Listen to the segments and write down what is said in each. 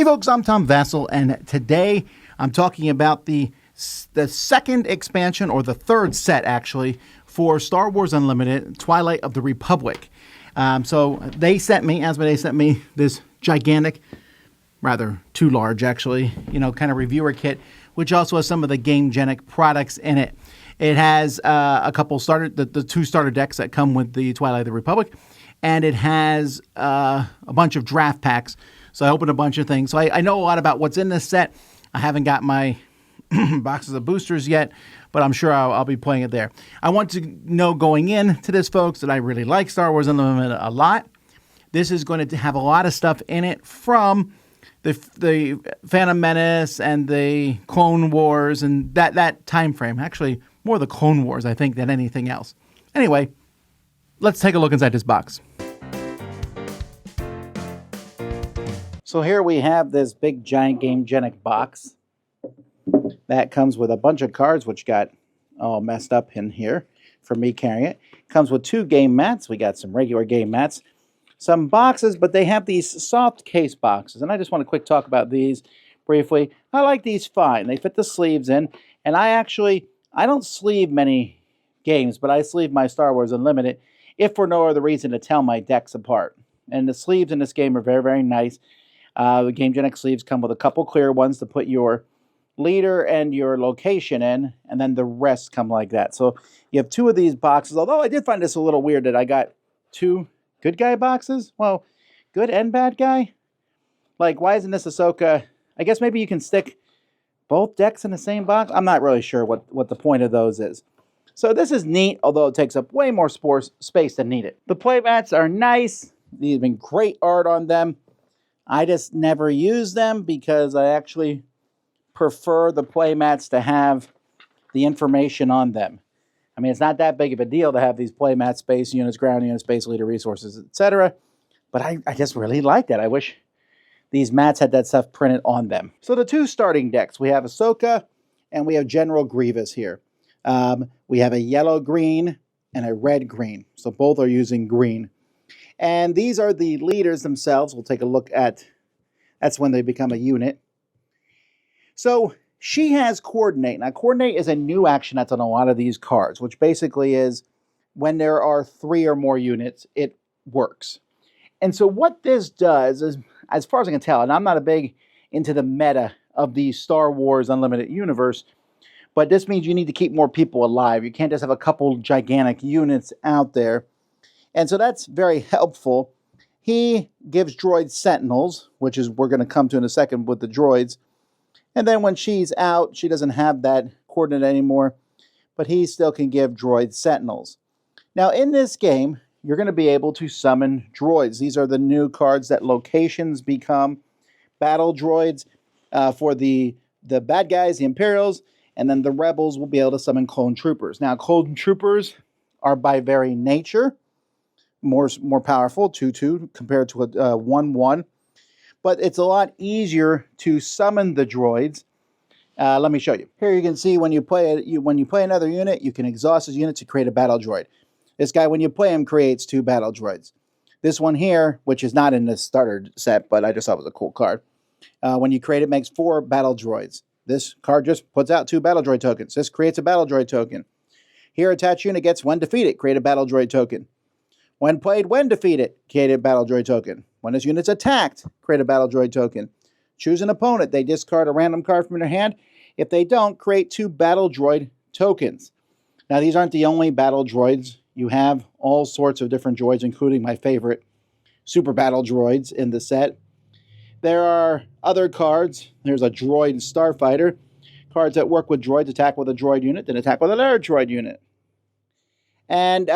Hey folks, I'm Tom Vasel, and today I'm talking about the second expansion, or the third set actually, for Star Wars Unlimited, Twilight of the Republic. So Asmodee sent me this gigantic, rather too large actually, kind of reviewer kit, which also has some of the Gamegenic products in it. It has a couple the two starter decks that come with the Twilight of the Republic, and it has a bunch of draft packs. So I opened a bunch of things. So I know a lot about what's in this set. I haven't got my boxes of boosters yet, but I'm sure I'll be playing it there. I want to know going into this, folks, that I really like Star Wars Unlimited a lot. This is going to have a lot of stuff in it from the Phantom Menace and the Clone Wars and that time frame. Actually, more the Clone Wars, I think, than anything else. Anyway, let's take a look inside this box. So here we have this big giant Gamegenic box that comes with a bunch of cards, which got all messed up in here for me carrying it. Comes with 2 game mats. We got some regular game mats, some boxes, but they have these soft case boxes, and I just want to quick talk about these briefly. I like these fine. They fit the sleeves in, and I don't sleeve many games, but I sleeve my Star Wars Unlimited if for no other reason to tell my decks apart. And the sleeves in this game are very, very nice. The Gamegenic sleeves come with a couple clear ones to put your leader and your location in, and then the rest come like that. So you have 2 of these boxes, although I did find this a little weird that I got 2 good guy boxes. Well, good and bad guy? Like, why isn't this Ahsoka? I guess maybe you can stick both decks in the same box. I'm not really sure what the point of those is. So this is neat, although it takes up way more space than needed. The playmats are nice. These have been great art on them. I just never use them because I actually prefer the playmats to have the information on them. I mean, it's not that big of a deal to have these playmats, space units, ground units, space leader, resources, etc. But I just really like that. I wish these mats had that stuff printed on them. So the 2 starting decks, we have Ahsoka and we have General Grievous here. We have a yellow-green and a red-green. So both are using green. And these are the leaders themselves. We'll take a look at, that's when they become a unit. So she has Coordinate. Now, Coordinate is a new action that's on a lot of these cards, which basically is when there are 3 or more units, it works. And so what this does is, as far as I can tell, and I'm not a big into the meta of the Star Wars Unlimited universe, but this means you need to keep more people alive. You can't just have a couple gigantic units out there. And so that's very helpful. He gives droids sentinels, which is we're going to come to in a second with the droids. And then when she's out, she doesn't have that coordinate anymore, but he still can give droids sentinels. Now in this game, you're going to be able to summon droids. These are the new cards that locations become battle droids for the bad guys, the Imperials, and then the rebels will be able to summon clone troopers. Now clone troopers are by very nature more powerful, 2/2 compared to a 1/1. But it's a lot easier to summon the droids. Let me show you. Here you can see when you play another unit, you can exhaust his unit to create a battle droid. This guy, when you play him, creates 2 battle droids. This one here, which is not in this starter set, but I just thought it was a cool card. When you create it, makes 4 battle droids. This card just puts out 2 battle droid tokens. This creates a battle droid token. Here, attached unit gets when defeated, create a battle droid token. When played, when defeated, create a battle droid token. When this unit's attacked, create a battle droid token. Choose an opponent. They discard a random card from their hand. If they don't, create 2 battle droid tokens. Now, these aren't the only battle droids. You have all sorts of different droids, including my favorite super battle droids in the set. There are other cards. There's a droid starfighter. Cards that work with droids attack with a droid unit, then attack with another droid unit. And,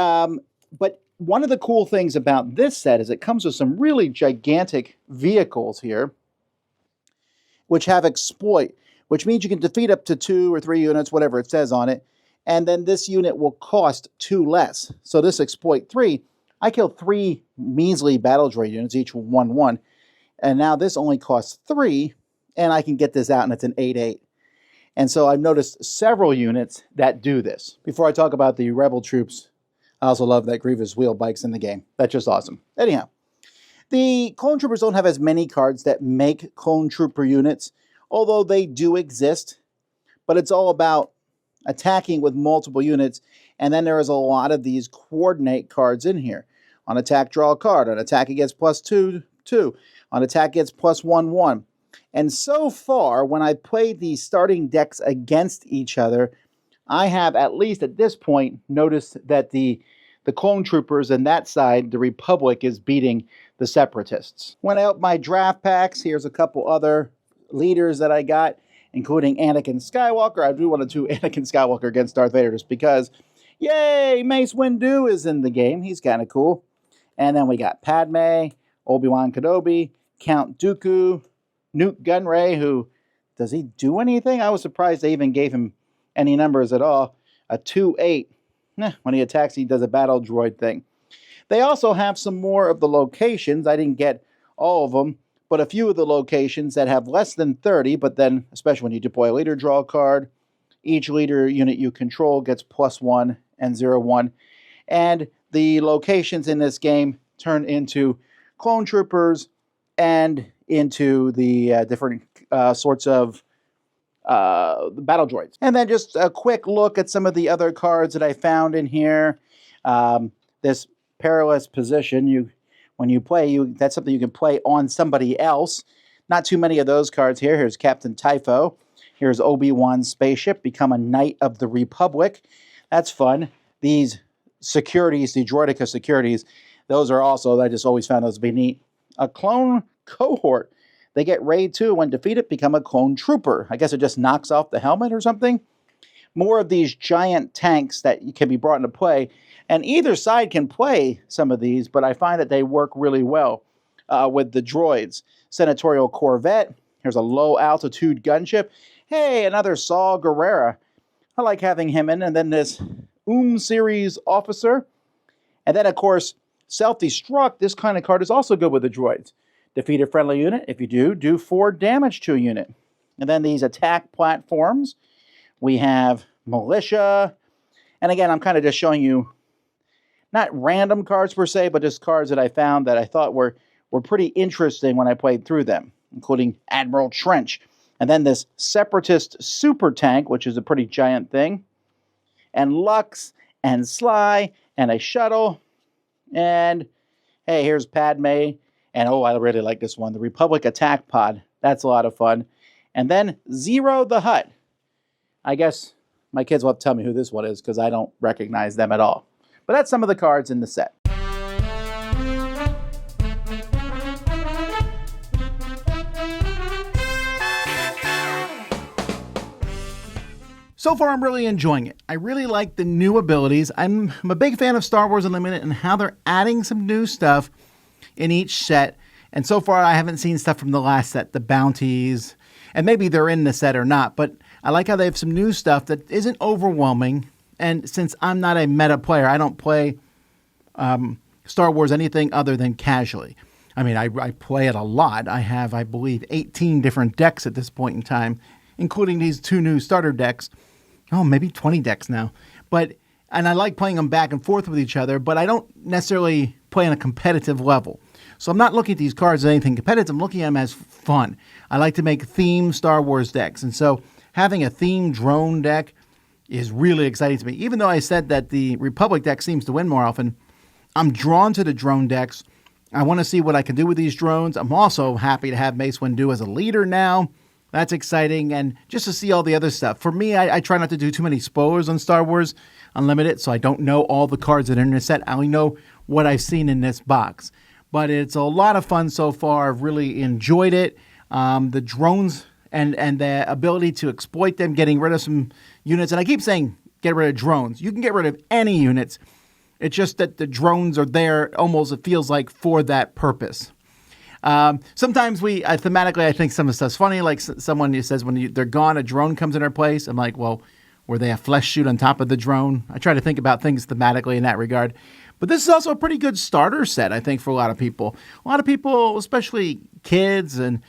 but one of the cool things about this set is it comes with some really gigantic vehicles here, which have exploit, which means you can defeat up to 2 or 3 units, whatever it says on it, and then this unit will cost 2 less. So this exploit 3, I killed 3 measly battle droid units, each 1/1, and now this only costs 3, and I can get this out, and it's an 8/8. And so I've noticed several units that do this. Before I talk about the rebel troops, I also love that Grievous wheel bikes in the game. That's just awesome. Anyhow, The Clone Troopers don't have as many cards that make Clone Trooper units, although they do exist. But it's all about attacking with multiple units, and then there is a lot of these coordinate cards in here. On attack, draw a card. On attack, it gets +2, 2. On attack, it gets +1, 1. And so far, when I played these starting decks against each other, I have, at least at this point, noticed that the Clone Troopers and that side, the Republic, is beating the Separatists. When I open my draft packs, here's a couple other leaders that I got, including Anakin Skywalker. I do want to do Anakin Skywalker against Darth Vader just because, yay, Mace Windu is in the game. He's kind of cool. And then we got Padme, Obi-Wan Kenobi, Count Dooku, Newt Gunray, who, does he do anything? I was surprised they even gave him any numbers at all. A 2/8. When he attacks, he does a battle droid thing. They also have some more of the locations. I didn't get all of them, but a few of the locations that have less than 30, but then, especially when you deploy a leader, draw a card. Each leader unit you control gets +1 and 0/1. And the locations in this game turn into Clone Troopers and into the different sorts of battle droids. And then just a quick look at some of the other cards that I found in here. This perilous position, when you play, that's something you can play on somebody else. Not too many of those cards here. Here's Captain Typho. Here's Obi-Wan's spaceship, become a Knight of the Republic. That's fun. These securities, the Droideka securities, those are also, I just always found those to be neat. A clone cohort. They get raid 2. When defeated, become a clone trooper. I guess it just knocks off the helmet or something. More of these giant tanks that can be brought into play. And either side can play some of these, but I find that they work really well with the droids. Senatorial Corvette. Here's a low-altitude gunship. Hey, another Saw Gerrera. I like having him in. And then this series officer. And then, of course, self-destruct. This kind of card is also good with the droids. Defeat a friendly unit. If you do 4 damage to a unit. And then these attack platforms. We have Militia. And again, I'm kind of just showing you not random cards per se, but just cards that I found that I thought were pretty interesting when I played through them, including Admiral Trench. And then this Separatist super tank, which is a pretty giant thing. And Lux and Sly and a shuttle. And hey, here's Padme. And oh, I really like this one, the Republic Attack Pod. That's a lot of fun. And then Ziro the Hutt. I guess my kids will have to tell me who this one is because I don't recognize them at all. But that's some of the cards in the set. So far, I'm really enjoying it. I really like the new abilities. I'm a big fan of Star Wars Unlimited and how they're adding some new stuff in each set. And so far, I haven't seen stuff from the last set, the bounties, and maybe they're in the set or not. But I like how they have some new stuff that isn't overwhelming. And since I'm not a meta player, I don't play Star Wars anything other than casually. I mean, I play it a lot. I have, I believe, 18 different decks at this point in time, including these 2 new starter decks. Oh, maybe 20 decks now. And I like playing them back and forth with each other, but I don't necessarily play on a competitive level. So I'm not looking at these cards as anything competitive. I'm looking at them as fun. I like to make themed Star Wars decks. And so having a themed drone deck is really exciting to me. Even though I said that the Republic deck seems to win more often, I'm drawn to the drone decks. I want to see what I can do with these drones. I'm also happy to have Mace Windu as a leader now. That's exciting. And just to see all the other stuff. For me, I try not to do too many spoilers on Star Wars Unlimited, so I don't know all the cards that are in this set. I only know what I've seen in this box. But it's a lot of fun so far. I've really enjoyed it. The drones and the ability to exploit them, getting rid of some units. And I keep saying get rid of drones. You can get rid of any units. It's just that the drones are there almost, it feels like, for that purpose. Sometimes thematically, I think some of the stuff's funny. Like someone who says when they're gone, a drone comes in their place. I'm like, well, were they a flesh shoot on top of the drone? I try to think about things thematically in that regard. But this is also a pretty good starter set, I think, for a lot of people. A lot of people, especially kids and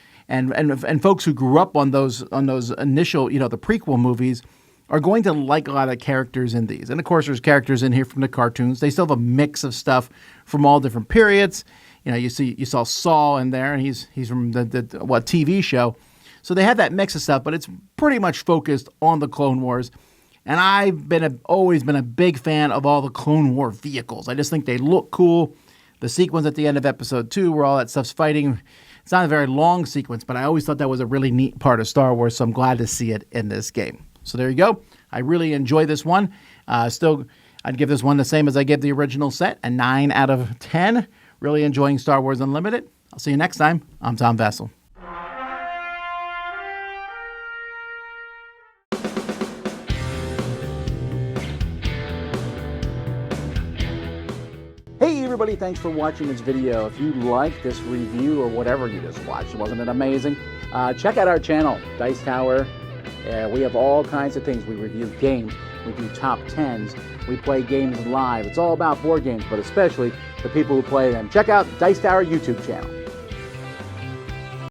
folks who grew up on those initial, the prequel movies, are going to like a lot of characters in these. And of course, there's characters in here from the cartoons. They still have a mix of stuff from all different periods. you saw Saul in there, and he's from the TV show. So they have that mix of stuff, but it's pretty much focused on the Clone Wars. And I've always been a big fan of all the Clone War vehicles. I just think they look cool. The sequence at the end of episode 2 where all that stuff's fighting, it's not a very long sequence, but I always thought that was a really neat part of Star Wars, so I'm glad to see it in this game. So there you go. I really enjoy this one. Still, I'd give this one the same as I gave the original set, a 9 out of 10. Really enjoying Star Wars Unlimited. I'll see you next time. I'm Tom Vasel. Hey everybody, thanks for watching this video. If you like this review or whatever you just watched, wasn't it amazing? Check out our channel, Dice Tower. We have all kinds of things. We review games, we do top 10s, we play games live. It's all about board games, but especially the people who play them. Check out Dice Tower YouTube channel.